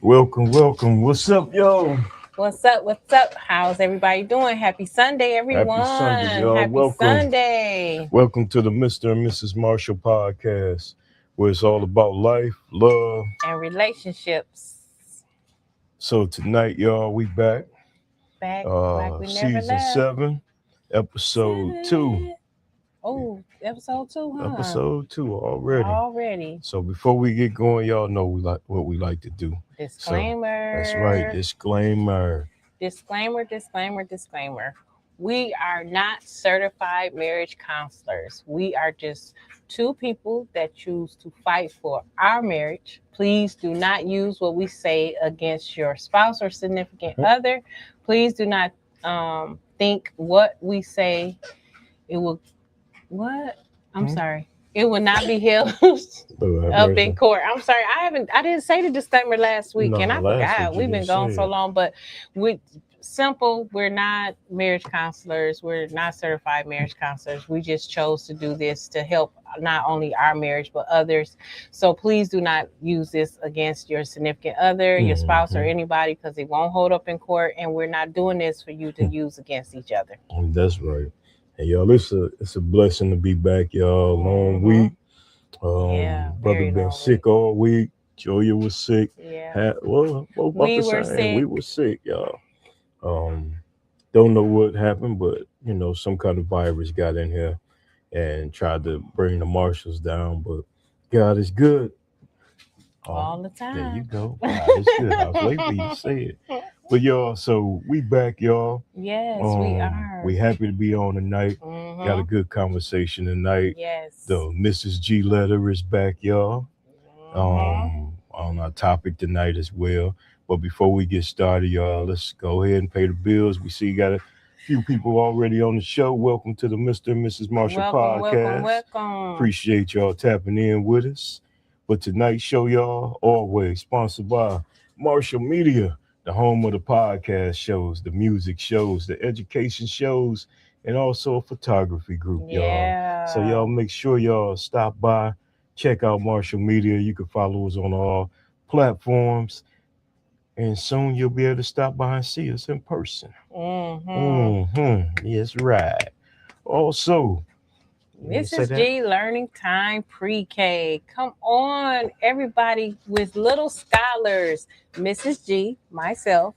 Welcome, welcome. What's up, yo? What's up? What's up? How's everybody doing? Happy Sunday, Happy everyone. Sunday, y'all. Happy Welcome. Sunday. Welcome to the Mr. and Mrs. Marshall podcast, where it's all about life, love. And relationships. So tonight, y'all, we back. Back like we never Season left. 7, episode 2. Oh, episode 2, huh? Episode 2 already. Already. So before we get going, y'all know what we like to do. Disclaimer. That's right, disclaimer. Disclaimer. We are not certified marriage counselors. We are just two people that choose to fight for our marriage. Please do not use what we say against your spouse or significant other. Please do not think what we say it will I'm sorry. It will not be held up in court. I'm sorry. I didn't say the disclaimer last week, and I forgot. We've been gone so long, but we're not marriage counselors. We're not certified marriage counselors. We just chose to do this to help not only our marriage, but others. So please do not use this against your significant other, your spouse, or anybody, because it won't hold up in court. And we're not doing this for you to use against each other. That's right. And y'all, it's a blessing to be back, y'all. Long week. Brother been sick all week. Joya was sick. Yeah. Both we were sick. We were sick, y'all. Don't know what happened, but some kind of virus got in here and tried to bring the Marshalls down. But God is good. All the time. There you go. God is good. I was waiting for you to say it. But y'all, so we back, y'all. Yes, we are. We happy to be on tonight. Got a good conversation tonight. Yes. The Mrs. G letter is back, y'all. On our topic tonight as well. But before we get started, y'all, let's go ahead and pay the bills. We see you got a few people already on the show. Welcome to the Mr. and Mrs. Marshall podcast. Welcome. Appreciate y'all tapping in with us. But tonight's show, y'all, always sponsored by Marshall Media, the home of the podcast shows, the music shows, the education shows, and also a photography group, y'all. So y'all make sure y'all stop by, check out Marshall Media. You can follow us on all platforms, and soon you'll be able to stop by and see us in person. Yes, right. Also, Mrs. G Learning Time Pre-K. Come on, everybody with little scholars. Mrs. G, myself,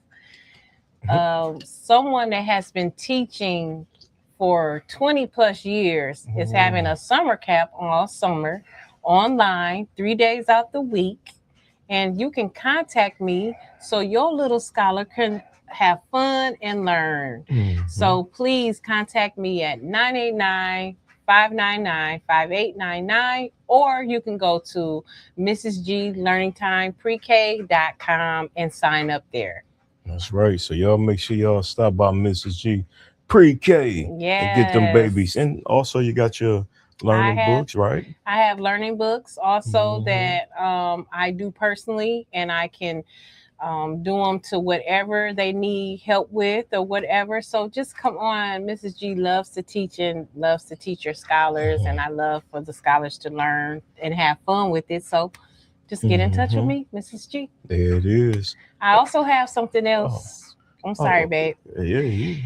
someone that has been teaching for 20 plus years is having a summer camp all summer online, 3 days out the week. And you can contact me so your little scholar can have fun and learn. So please contact me at 989-599-5899, or you can go to mrsglearningtimepre-k.com and sign up there. That's right. So y'all make sure y'all stop by Mrs. G Pre-K and get them babies. And also you got your learning books, right? I have learning books also that I do personally, and I can do them to whatever they need help with or whatever. So just come on. Mrs. G loves to teach and loves to teach your scholars, and I love for the scholars to learn and have fun with it. So just get in touch with me, Mrs. G. There it is. I also have something else. I'm sorry, babe. Yeah, you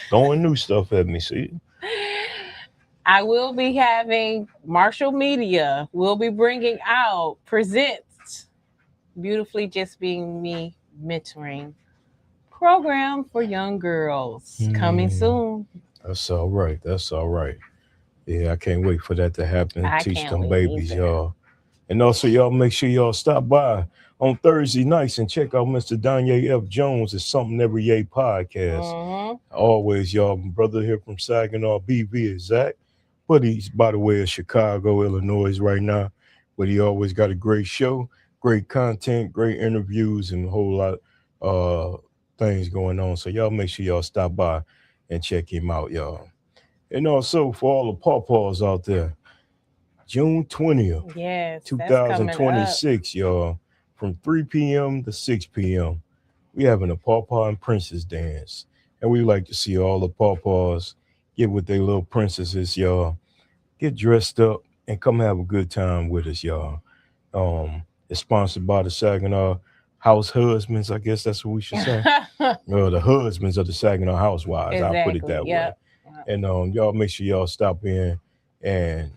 throwing new stuff at me, see? I will be having Marshall Media. We'll be bringing out Presents Beautifully Just Being Me mentoring program for young girls coming soon. That's all right. Yeah, I can't wait for that to happen. Teach them babies, y'all. And also, y'all make sure y'all stop by on Thursday nights and check out Mr. Danye F. Jones' It's Something Every Day podcast. Mhm. Always, y'all, my brother here from Saginaw, BV is Zach. But he's, by the way, of Chicago, Illinois right now. But he always got a great show, great content, great interviews, and a whole lot things going on. So y'all make sure y'all stop by and check him out, y'all. And also for all the pawpaws out there, June 20th, Yes, that's coming up. 2026, y'all, from 3 p.m. to 6 p.m. We having a Pawpaw and Princess dance. And we like to see all the pawpaws get with their little princesses, y'all. Get dressed up and come have a good time with us, y'all. It's sponsored by the Saginaw House Husbands. I guess that's what we should say. The husbands of the Saginaw Housewives. I'll put it Exactly. that Yep. way. And y'all make sure y'all stop in and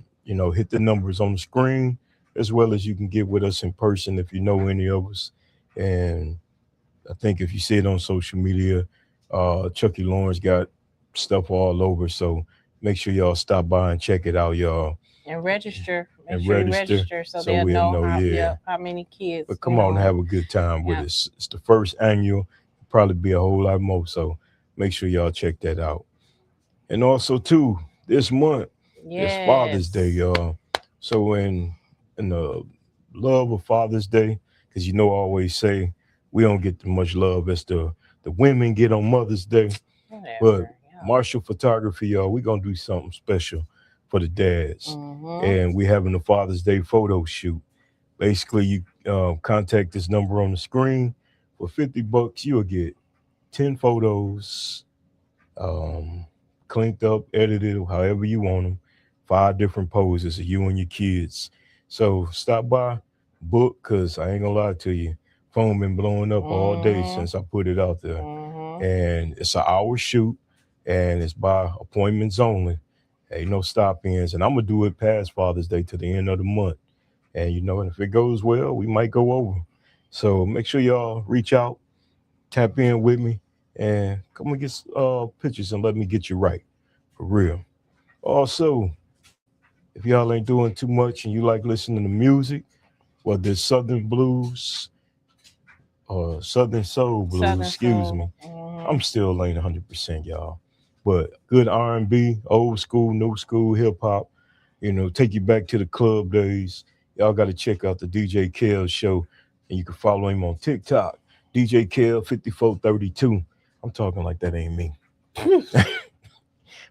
hit the numbers on the screen, as well as you can get with us in person if you know any of us. And I think if you see it on social media, Chucky Lawrence got stuff all over. So make sure y'all stop by and check it out, y'all. And register. Make And sure you register, register so so they'll we'll know know, how, yeah. how many kids. But come on and have a good time with Yeah. us. It's the first annual, probably be a whole lot more. So make sure y'all check that out. And also too, this month it's Father's Day, Yes. y'all. So in the love of Father's Day, because I always say we don't get as much love as the women get on Mother's Day. Whatever. But Yeah. Marshall Photography, y'all, we're gonna do something special for the dads. Mhm. And we having a Father's Day photo shoot. Basically, you contact this number on the screen. For $50, you'll get 10 photos, um, cleaned up, edited, however you want them. 5 different poses of you and your kids. So stop by, book, cause I ain't gonna lie to you, phone been blowing up all day Mhm. since I put it out there. Mhm. And it's an hour shoot, and it's by appointments only. Ain't no stop-ins, and I'm gonna do it past Father's Day to the end of the month. And and if it goes well, we might go over. So make sure y'all reach out, tap in with me, and come and get pictures and let me get you right, for real. Also, if y'all ain't doing too much and you like listening to music, well, there's Southern blues or Southern soul blues, Southern excuse soul. me. Mhm. I'm still ain't 100%, y'all. But good R&B, old school, new school, hip hop, take you back to the club days. Y'all got to check out the DJ Kale show, and you can follow him on TikTok, DJ Kale 5432. I'm talking like that ain't me.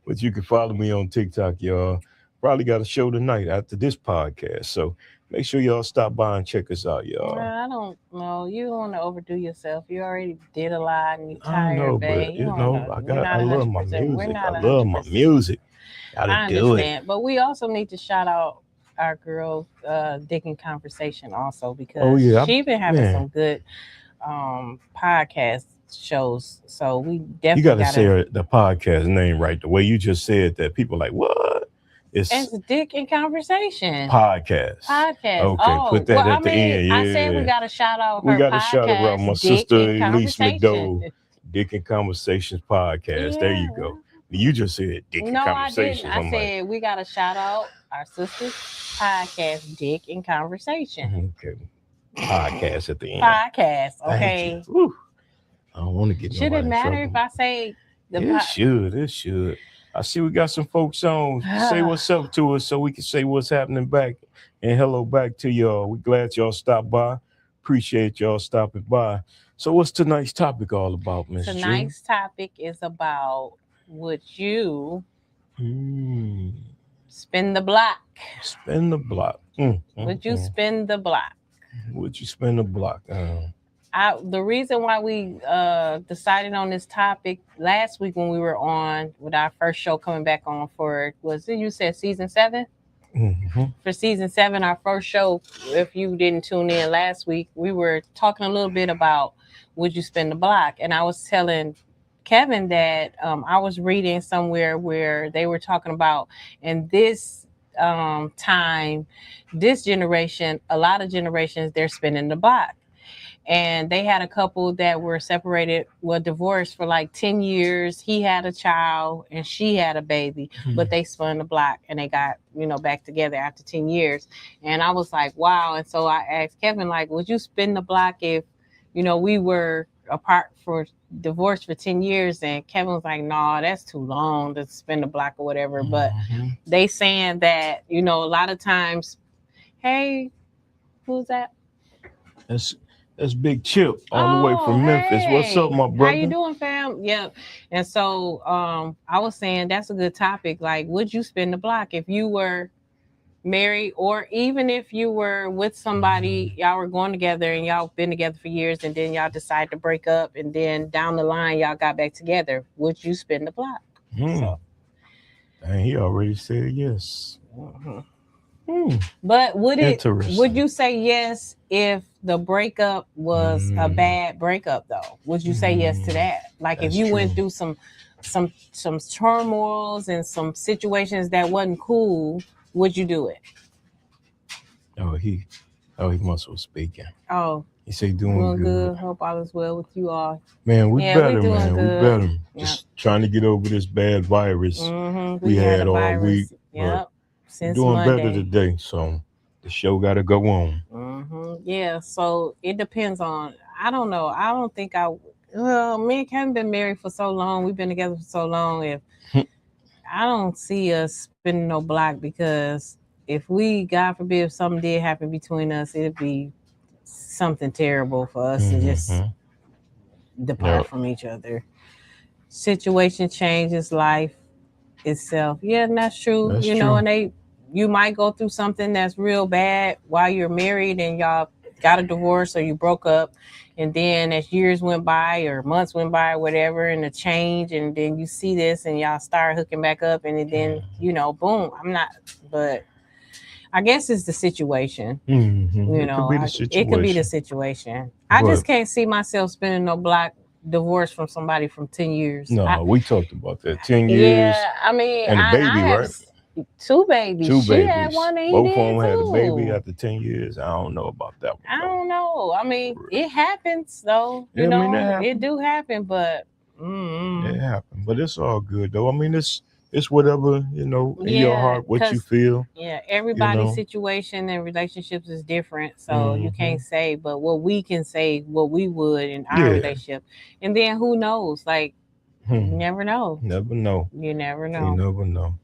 But you can follow me on TikTok, y'all. Probably got a show tonight after this podcast. So make sure y'all stop by and check us out, y'all. I don't know. You don't want to overdo yourself. You already did a lot and you're I don't know, tired, babe. but You don't know. We're I not love my 100%. We're music. I not love my 100%. music. I Gotta do it. understand. But we also need to shout out our girl, Dick in Conversation also, Oh because yeah, she been having man. some good podcast shows. So we You definitely gotta say the podcast name right. The way you just said that, people like, what? It's It's Dick in Conversation. podcast. Podcast. Okay, Oh, put that well, I at the mean, end. I said we Yeah. got to shout out We her got to shout out my podcast, Dick sister in Elise Conversation. McDowell, Dick and Conversations podcast. There Yeah. you go. You just said Dick and No, I didn't. Conversations. I I'm like, said we got to shout out our sister's podcast, Dick in Conversation. okay, podcast at the end. Podcast, Thank okay. you. Whew. I don't want to get Should nobody it in matter trouble. if I say the It should. It should. I see we got some folks on. Say what's up to us so we can say what's happening back. And hello back to y'all. We glad y'all stopped by. Appreciate y'all stopping by. So what's tonight's topic all about, Miss June? Tonight's topic is about would you spin the block? Spin the block. Would you spin the block? Would you spin the block? The reason why we decided on this topic last week when we were on with our first show coming back on for, was it, you said season 7? Mm-hmm. For season 7, our first show, if you didn't tune in last week, we were talking a little bit about would you spin the block? And I was telling Kevin that I was reading somewhere where they were talking about in this time, this generation, a lot of generations, they're spinning the block. And they had a couple that were separated, were divorced for like 10 years. He had a child and she had a baby, but they spun the block and they got, back together after 10 years. And I was like, wow. And so I asked Kevin, like, would you spin the block if, we were apart for divorced for 10 years? And Kevin was like, no, that's too long to spin the block or whatever. But they saying that, a lot of times, hey, who's that? That's Big Chip all the way from Memphis. What's up, my brother? How you doing, fam? Yep. And so I was saying that's a good topic. Like, would you spin the block if you were married, or even if you were with somebody, y'all were going together and y'all been together for years, and then y'all decide to break up, and then down the line y'all got back together? Would you spin the block? So. And he already said yes. But would you say yes if the breakup was a bad breakup though? Would you say yes to that? Like, if you went through some turmoils and some situations that wasn't cool, would you do it? He must was speaking. Oh, he said doing good. Hope all is well with you all. Man, we better. We better. Just trying to get over this bad virus we had all week. Yep. Since doing Monday. better today, so the show got to go on. Yeah, so it depends on. I don't know. I don't think I. Well, me and Kevin been married for so long. We've been together for so long. If I don't see us spinning no block, because if we, God forbid, if something did happen between us, it'd be something terrible for us to just depart from each other. Situation changes life itself. Yeah, and that's true. That's true. And you might go through something that's real bad while you're married and y'all got a divorce or you broke up, and then as years went by or months went by or whatever, and a change, and then you see this and y'all start hooking back up, and then boom. But I guess it's the situation. It could be the situation. I just can't see myself spinning no block, divorce from somebody from 10 years. No, we talked about that. 10 years. Yeah, I mean, and a baby, right? Two babies. She had one, and both of them had a baby after 10 years. I don't know about that one. I don't know. I mean, it happens though. It do happen, but it happened. But it's all good though. I mean, it's whatever, in your heart, what you feel. Yeah, everybody's situation and relationships is different. So you can't say, but what we can say, what we would in our relationship. And then who knows? Like, you never know. Never know. You never know. You never know.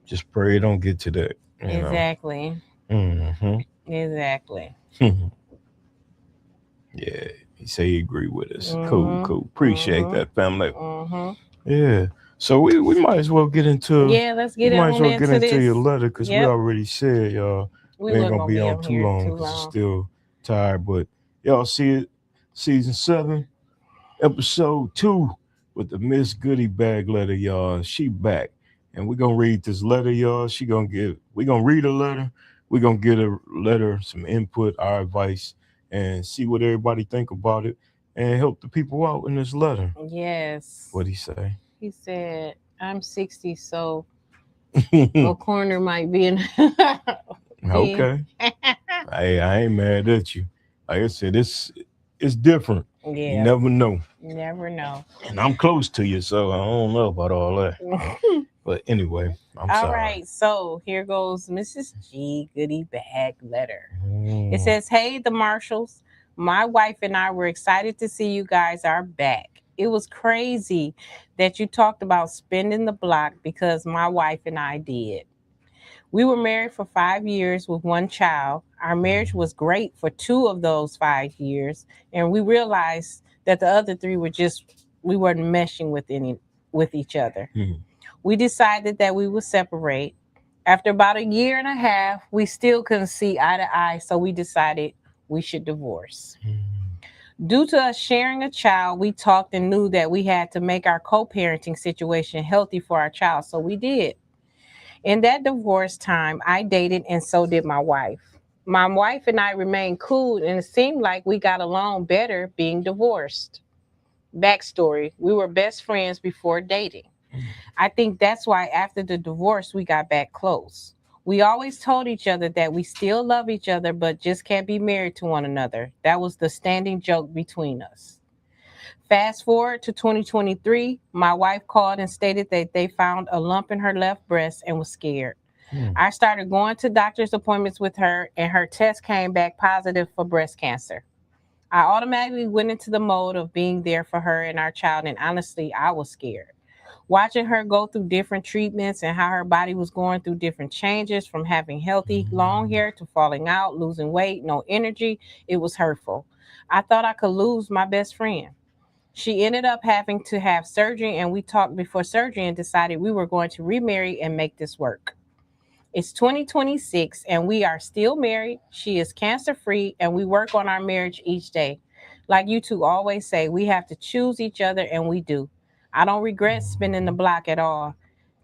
Just pray it don't get to that. Exactly. Exactly. Yeah, he say he agree with us. Cool. Appreciate that, family. Yeah. So we might as well get into. Yeah, let's get into your letter, because we already said y'all we ain't gonna be on too long because I'm still tired. But y'all see it, season 7, episode 2 with the Miss Goodie Bag letter, y'all. She back. And we're gonna read this letter, y'all. We're gonna read a letter. We're gonna get a letter, some input, our advice, and see what everybody think about it, and help the people out in this letter. Yes. What'd he say? He said, I'm 60, so a corner might be in. Okay. Hey, I ain't mad at you. Like I said, it's different. Yeah. You never know. Never know. And I'm close to you, so I don't know about all that. But anyway, I'm sorry. All right, so here goes Mrs. G Goodie Bag letter. It says, hey, the Marshalls. My wife and I were excited to see you guys are back. It was crazy that you talked about spinning the block, because my wife and I did. We were married for 5 years with one child. Our marriage was great for 2 of those 5 years, and we realized that the other 3 we weren't meshing with each other. We decided that we would separate. After about 1.5 years, we still couldn't see eye to eye, so we decided we should divorce. Due to us sharing a child, we talked and knew that we had to make our co-parenting situation healthy for our child, so we did. In that divorce time, I dated, and so did my wife. My wife and I remained cool, and it seemed like we got along better being divorced. Backstory, we were best friends before dating. I think that's why after the divorce, we got back close. We always told each other that we still love each other, but just can't be married to one another. That was the standing joke between us. Fast forward to 2023, my wife called and stated that they found a lump in her left breast and was scared. I started going to doctor's appointments with her, and her test came back positive for breast cancer. I automatically went into the mode of being there for her and our child, and honestly, I was scared. Watching her go through different treatments and how her body was going through different changes from having healthy long hair to falling out, losing weight, no energy, it was hurtful. I thought I could lose my best friend. She ended up having to have surgery, and we talked before surgery and decided we were going to remarry and make this work. It's 2026 and we are still married. She is cancer free and we work on our marriage each day. Like you two always say, we have to choose each other and we do. I don't regret spinning the block at all.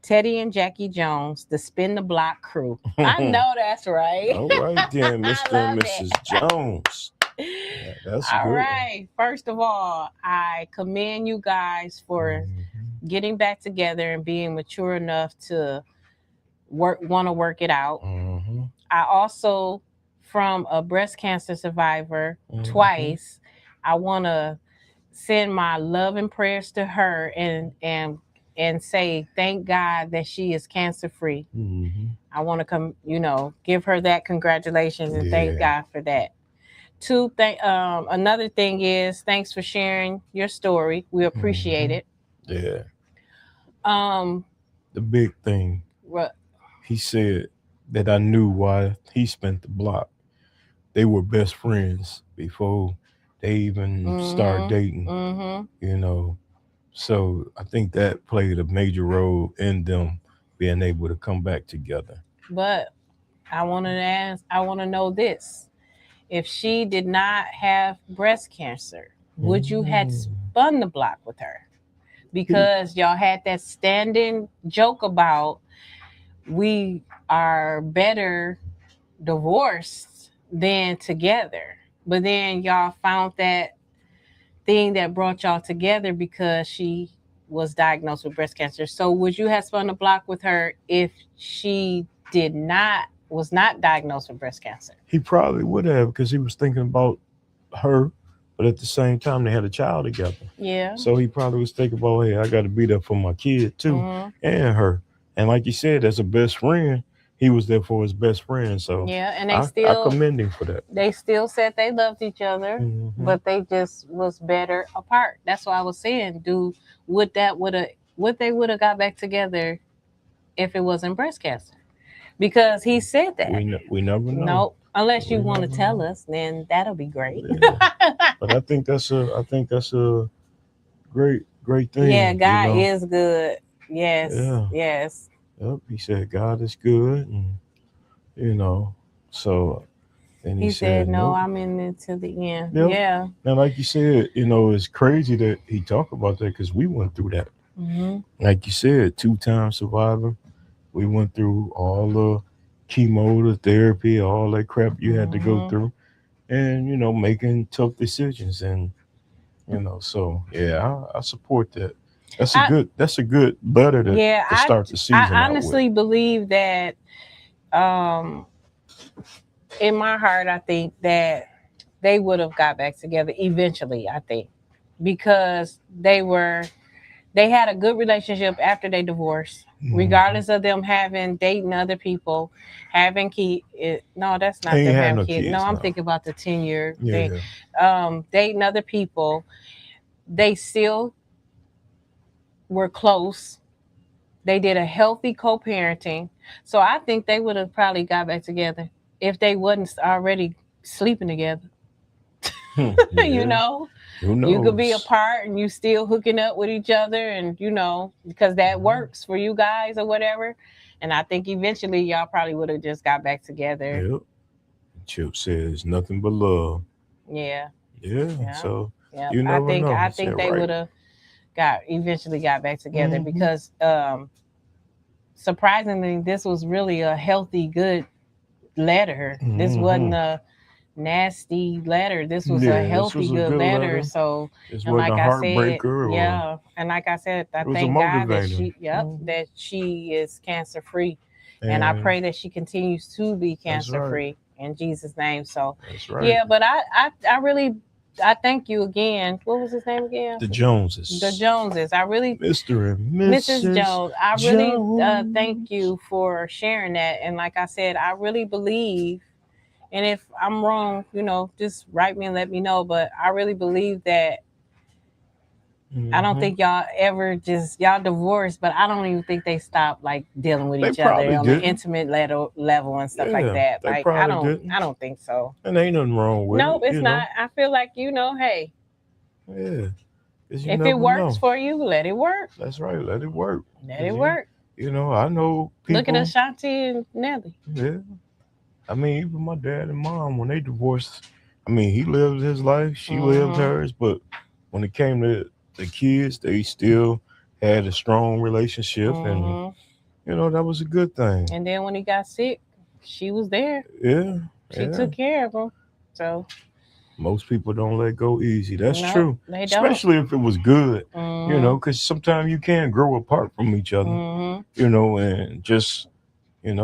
Teddy and Jackie Jones, the Spin the Block crew. I know that's right. All right then, I Mr. love and Mrs. Jones. Yeah, that's All good. right. First of all, I commend you guys for getting back together and being mature enough to want to work it out. I also, from a breast cancer survivor twice, I want to send my love and prayers to her and say thank God that she is cancer free. I want to give her that congratulations and thank God for that. Another thing is thanks for sharing your story. We appreciate it. Yeah. The big thing. What? He said that I knew why he spent the block. They were best friends before they even started dating. So I think that played a major role in them being able to come back together. But I want to know this. If she did not have breast cancer, would you have spun the block with her? Because y'all had that standing joke about we are better divorced than together. But then y'all found that thing that brought y'all together because she was diagnosed with breast cancer. So would you have spun the block with her if she was not diagnosed with breast cancer? He probably would have, because he was thinking about her, but at the same time they had a child together. Yeah. So he probably was thinking about, hey, I got to be there for my kid too, and her. And like you said, as a best friend, he was there for his best friend. So yeah, and I commend him for that. They still said they loved each other, but they just was better apart. That's what I was saying. Would they would have got back together if it wasn't breast cancer? Because he said that. We never know. Nope. Unless you want to tell us, then that'll be great. Yeah. But I think that's a great thing. Yeah, God is good. Yes. Yeah. Yes. Yep. He said God is good, and so. And he said, "No, nope. I'm in it to the end." Yep. Yeah. Now, like you said, it's crazy that he talked about that because we went through that. Like you said, 2-time survivor. We went through all the chemo, the therapy, all that crap you had to go through, and making tough decisions, and so yeah, I support that. That's a good letter to start the season. I honestly believe that, in my heart, I think that they would have got back together eventually. I think because they had a good relationship after they divorced. Regardless of them dating other people, having kids. No, that's not them having kids. No, I'm thinking about the 10-year thing. Dating other people, they still were close. They did a healthy co-parenting. So I think they would have probably got back together if they wasn't already sleeping together. Who knows? You could be apart and you still hooking up with each other, and because that works for you guys or whatever. And I think eventually y'all probably would have just got back together. Yep. Chip says nothing but love. Yeah. Yeah. So you never know. I think they would have eventually got back together because surprisingly, this was really a healthy, good letter. This wasn't a nasty letter. This was a healthy, good letter. So, and like I said, and like I said, I thank God that she is cancer free, And I pray that she continues to be That's cancer right. free in Jesus' name. So That's right. yeah, but I really I thank you again. What was his name again? The Joneses. The Joneses. I really Mr. and Mrs. Mrs. Jones, I really thank Jones. you for sharing that. And like I said, I really believe, and if I'm wrong, just write me and let me know. But I really believe that I don't Mhm. think y'all ever y'all divorced, but I don't even think they stopped like dealing with They each other probably on an didn't. intimate level and stuff like Yeah, that. they Like probably didn't. I don't think so. And ain't nothing wrong with Nope, it, it's not. I feel like hey, Yeah, because you if it never works know. for you, let it work. That's right. Let it work. Let 'Cause it work. I know Look at people. Ashanti and Nelly. Yeah. I mean, even my dad and mom, when they divorced, I mean, he lived his life, she lived Mm-hmm. hers, but when it came to the kids, they still had a strong relationship, and Mm-hmm. that was a good thing. And then when he got sick, she was there. Yeah, She yeah. took care of him. So Most people don't let go easy. That's no, true, they don't. especially if it was good. Mm-hmm. Because sometimes you can grow apart from each other. Mm-hmm. And just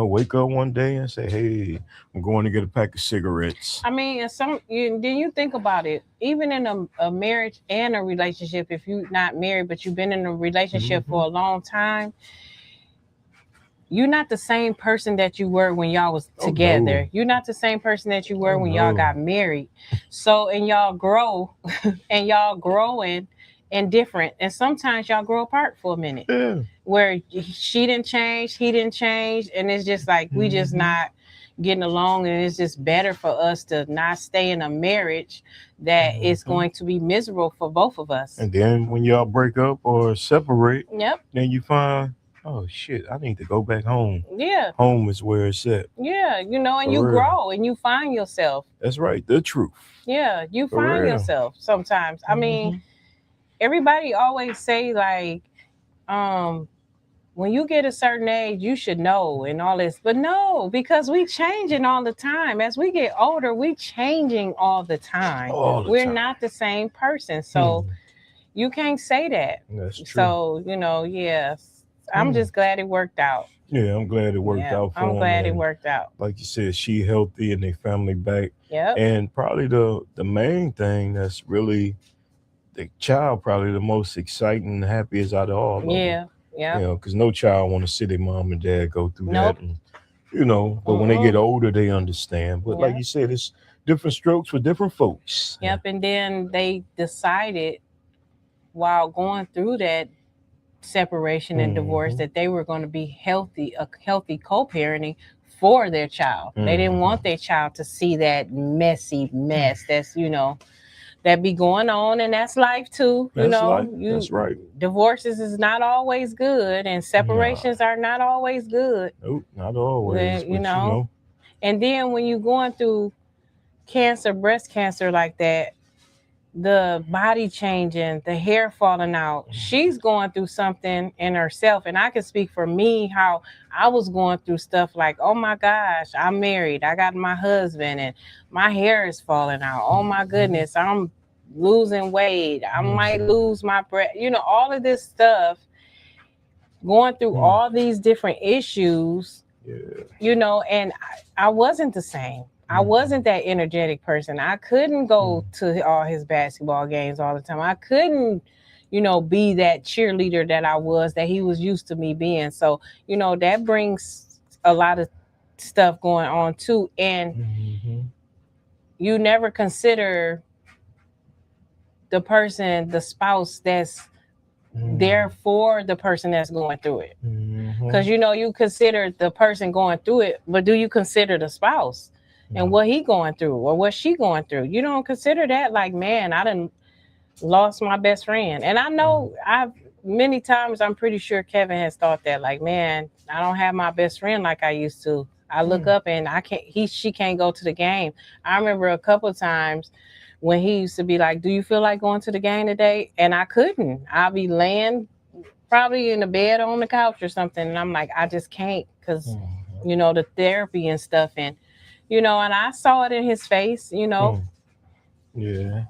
wake up one day and say, "Hey, I'm going to get a pack of cigarettes." I mean, then you think about it. Even in a marriage and a relationship, if you're not married but you've been in a relationship Mhm. for a long time, you're not the same person that you were when y'all was Oh together. no! You're not the same person that you Oh were when y'all no! got married. So, and y'all grow, and y'all growing and different, and sometimes y'all grow apart for a minute, Yeah. where she didn't change, he didn't change, and it's just like we just Mhm. not getting along, and it's just better for us to not stay in a marriage that is Mhm. going to be miserable for both of us. And then when y'all break up or separate, Yep. then you find, oh shit, I need to go back home. Yeah. Home is where it's at. Yeah. And you For real. grow and you find yourself. That's right. The truth. Yeah, you For find real. yourself sometimes. I mean, Mhm. everybody always say like, um, when you get a certain age, you should know and all this. But no, because we changing all the time. As we get older, we changing all the time. All the We're time. not the same person. So Hmm. you can't say that. That's true. So, yes. I'm Hmm. just glad it worked out. Yeah, I'm glad it worked Yeah, out I'm for them. glad it And worked out. like you said, she healthy and their family back. Yep. And probably the main thing that's really the child probably the most exciting and happiest out of all of them. Yeah. Yeah. Because no child want to see their mom and dad go through that. Nope. And, but when they Mm-mm. get older, they understand. But like Yeah. you said, it's different strokes for different folks. Yep. And then they decided while going through that separation and divorce Hmm. that they were going to be a healthy co-parenting for their child. They didn't Hmm. want their child to see that messy mess that's that be going on, and that's life too. That's life. You That's right. divorces is not always good, and Nah, separations are not always good. nope, not always. You But know, and then when you're going through cancer, breast cancer like that, the body changing, the hair falling out. She's going through something in herself. And I can speak for me how I was going through stuff like, oh my gosh, I'm married. I got my husband and my hair is falling out. Oh my goodness, I'm losing weight. I might lose my breath. All of this stuff, going through all these different issues, yeah. and I wasn't the same. I wasn't that energetic person. I couldn't go to all his basketball games all the time. I couldn't, be that cheerleader that I was, that he was used to me being. So, that brings a lot of stuff going on too. And Hmm. you never consider the spouse that's there for the person that's going through it. Because, you consider the person going through it, but do you consider the spouse? And what he going through or what she going through? You don't consider that. Like, man, I done lost my best friend. And I know many times I'm pretty sure Kevin has thought that, like, man, I don't have my best friend like I used to. I look up and she can't go to the game. I remember a couple of times when he used to be like, do you feel like going to the game today? And I couldn't. I'll be laying probably in the bed on the couch or something. And I'm like, I just can't because, the therapy and stuff. And I saw it in his face, Yeah.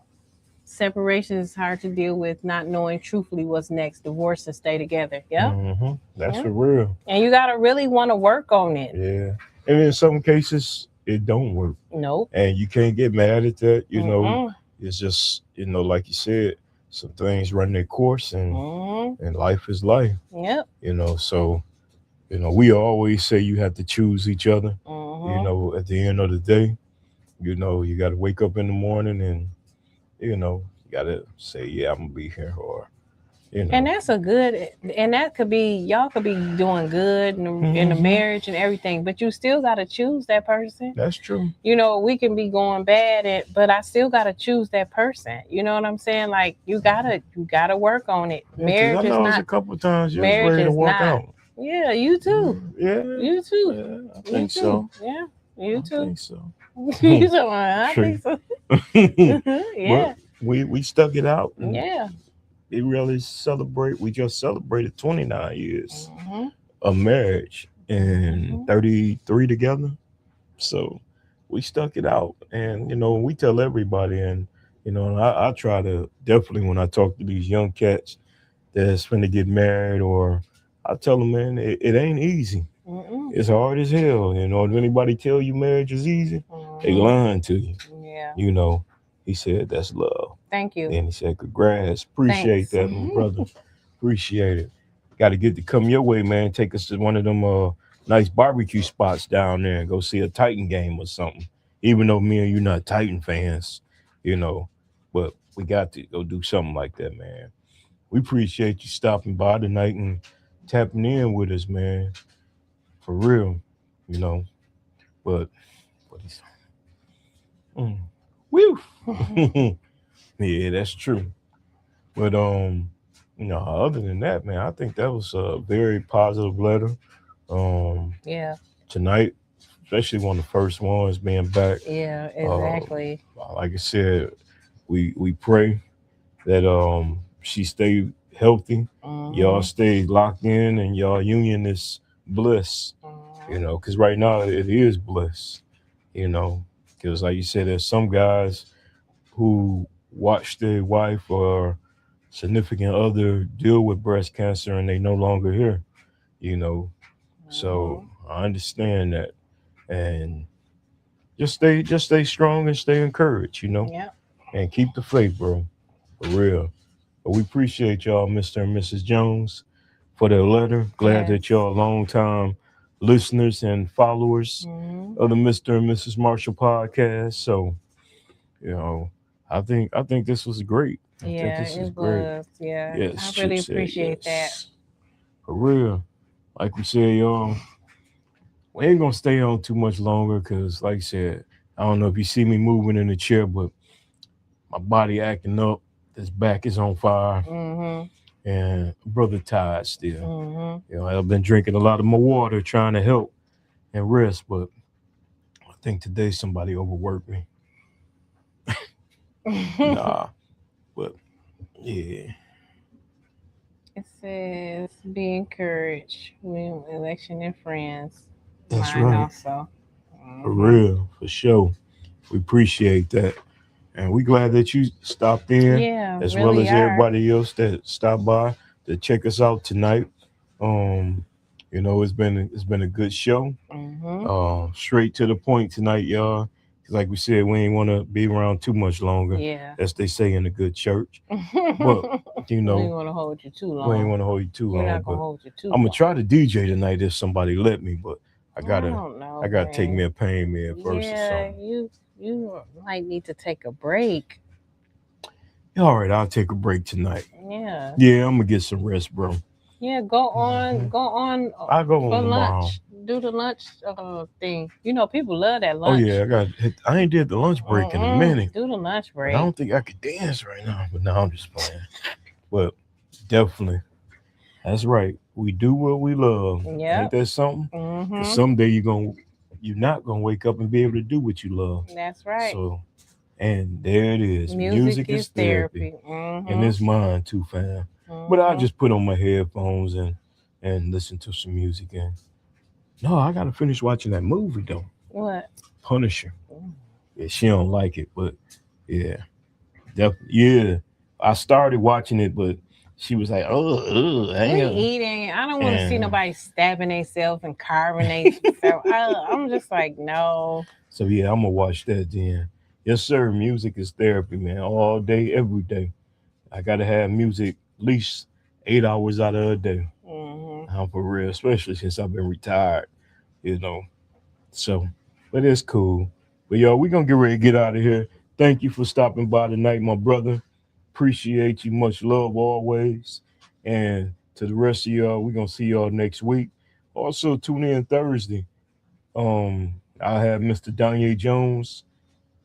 Separation is hard to deal with, not knowing truthfully what's next. Divorce and stay together. Yep. That's Yep. for real. And you gotta really want to work on it. Yeah. And in some cases, it don't work. Nope. And you can't get mad at that. You know, Mm-mm. it's just, like you said, some things run their course Mhm. and life is life, Yep. So, we always say you have to choose each other, Mhm. at the end of the day, you got to wake up in the morning and, you got to say, yeah, I'm going to be here or, And that's a good, and that could be, y'all could be doing good in the Mhm. marriage and everything, but you still got to choose that person. That's true. We can be going bad but I still got to choose that person. You know what I'm saying? Like you gotta work on it. Yeah, 'cause Marriage I is know it's a not, couple of times you was marriage ready to is walk not. out. Yeah, you too. Yeah, You too. yeah, I You think too. so. Yeah, you I too. think so. You talking about, I True. think so. But Yeah. we stuck it out and Yeah. it really we just celebrated 29 years Mhm. of marriage and Mhm. 33 together. So we stuck it out and we tell everybody and I try to definitely when I talk to these young cats that's finna get married or I tell them, man, it ain't easy. Mm-mm. It's hard as hell. If anybody tell you marriage is easy, they Mhm. lying to you. Yeah. He said that's love. Thank you. And he said, congrats. Appreciate Thanks. that, my brother. Appreciate it. Got to get to come your way, man. Take us to one of them nice barbecue spots down there and go see a Titan game or something. Even though me and you not Titan fans, you know, but we got to go do something like that, man. We appreciate you stopping by tonight and tapping in with us, man. For real, you know. But what is mm, woo. Yeah, that's true. But other than that, man, I think that was a very positive letter. Um, Yeah. Tonight, especially one of the first ones being back. Yeah. Uh, Exactly. like I said, we pray that she stay healthy, y'all Mhm. stay locked in, and y'all union is bliss. Mhm. Because right now it is bliss. Because like you said, there's some guys who watch their wife or significant other deal with breast cancer and they no longer here. You know, so Mhm. I understand that, and just stay strong and stay encouraged. Yeah. And keep the faith, bro, for real. But we appreciate y'all, Mr. and Mrs. Jones, for their letter. Glad Yes. that y'all long time listeners and followers Mhm. of the Mr. and Mrs. Marshall podcast. So, you know, I think this was great. I think Yeah. this is It great. was. Yeah. I Yes, she really said appreciate that. yes. For real. Like we said, y'all, we ain't gonna stay on too much longer because, like I said, I don't know if you see me moving in the chair, but my body acting up. This back is on fire, Mhm. and brother tired still. Mhm. I've been drinking a lot of my water trying to help and rest, but I think today somebody overworked me. Nah, but yeah, It says, "Be encouraged. Win election and friends." that's Mine right. also. For Mhm. real, for sure. We appreciate that. And we glad that you stopped in, Yeah. as well Really as are. everybody else that stopped by to check us out tonight. Um, it's been a good show. Mhm. Straight to the point tonight, y'all. 'Cause like we said, we ain't want to be around too much longer, Yeah. as they say in a good church. But you We ain't know, want to hold you too we ain't long. want to hold you too We're long. not gonna But hold you too I'm gonna long. try to DJ tonight if somebody let me. But I I gotta, don't I know, gotta take me man. a pain med first or Yeah, something. you might need to take a break. All right, I'll take a break tonight. Yeah. Yeah, I'm gonna get some rest, bro. Yeah, go Mhm. on, go on I'll go for home tomorrow. lunch. Do the lunch thing. People love that Oh lunch. yeah, I ain't did the lunch break in a minute, Do the lunch but I break. don't think I could dance right now. But now I'm just playing. But definitely, that's right. We do what we love. Ain't Yep. that something? Cause Mhm. someday you're not gonna wake up and be able to do what you love. That's right. So, and there it is. Music Music is is therapy, therapy. and Mhm. it's mine too, fam. But I Mhm. just put on my headphones and listen to some music. And no, I gotta finish watching that movie though. What? Punisher. Yeah, she don't like it, but yeah, Yeah. I started watching it, but she was like, oh, We hang on. eating. I don't want to see And nobody stabbing themselves and carving themselves. I'm just like, no. so yeah, I'm gonna watch that then. Yes, sir. Music is therapy, man. All day, every day. I gotta have music at least 8 hours out of a day. Hmm. I'm for real, especially since I've been retired, you know. So, but it's cool. But yo, we gonna get ready to get out of here. Thank you for stopping by tonight, my brother. Appreciate you. Much love always. And to the rest of y'all, we gonna see y'all next week. Also tune in Thursday. I have Mr. Danye Jones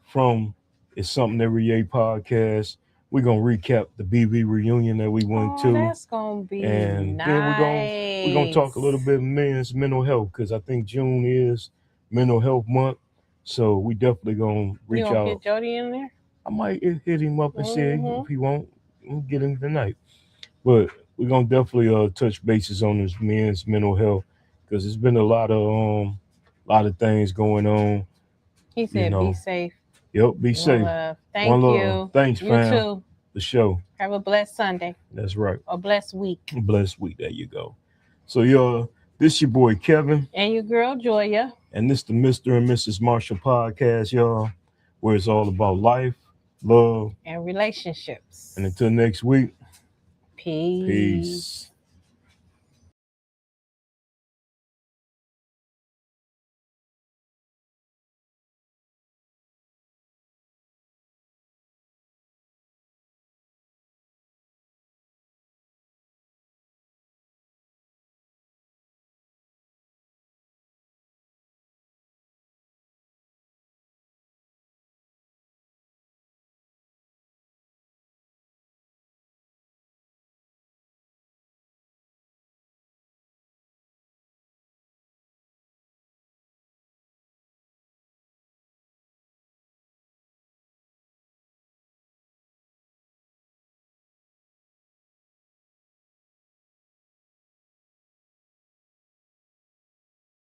from It's Something Every Day podcast. We're gonna recap the BB reunion that we went Oh, to. that's gonna be And then we're gonna talk a little nice. bit of men's mental health because I think June is mental health month. So we definitely gonna You reach gonna get out. Jody in there? I might hit him up and see Hmm. if he won't. We'll get him tonight. But we're gonna definitely touch bases on this men's mental health because there's been a lot of things going on. He You said, "Be know. safe. Yep. Be One safe. love. One Thank love. you. Thanks, You fam. too. The show. Have a blessed Sunday That's right. or blessed week." Blessed week. There you go. So y'all, this your boy Kevin. And your girl Joya. And this the Mr. and Mrs. Marshall podcast, y'all, where it's all about life, love, And relationships. and until next week, Peace. peace.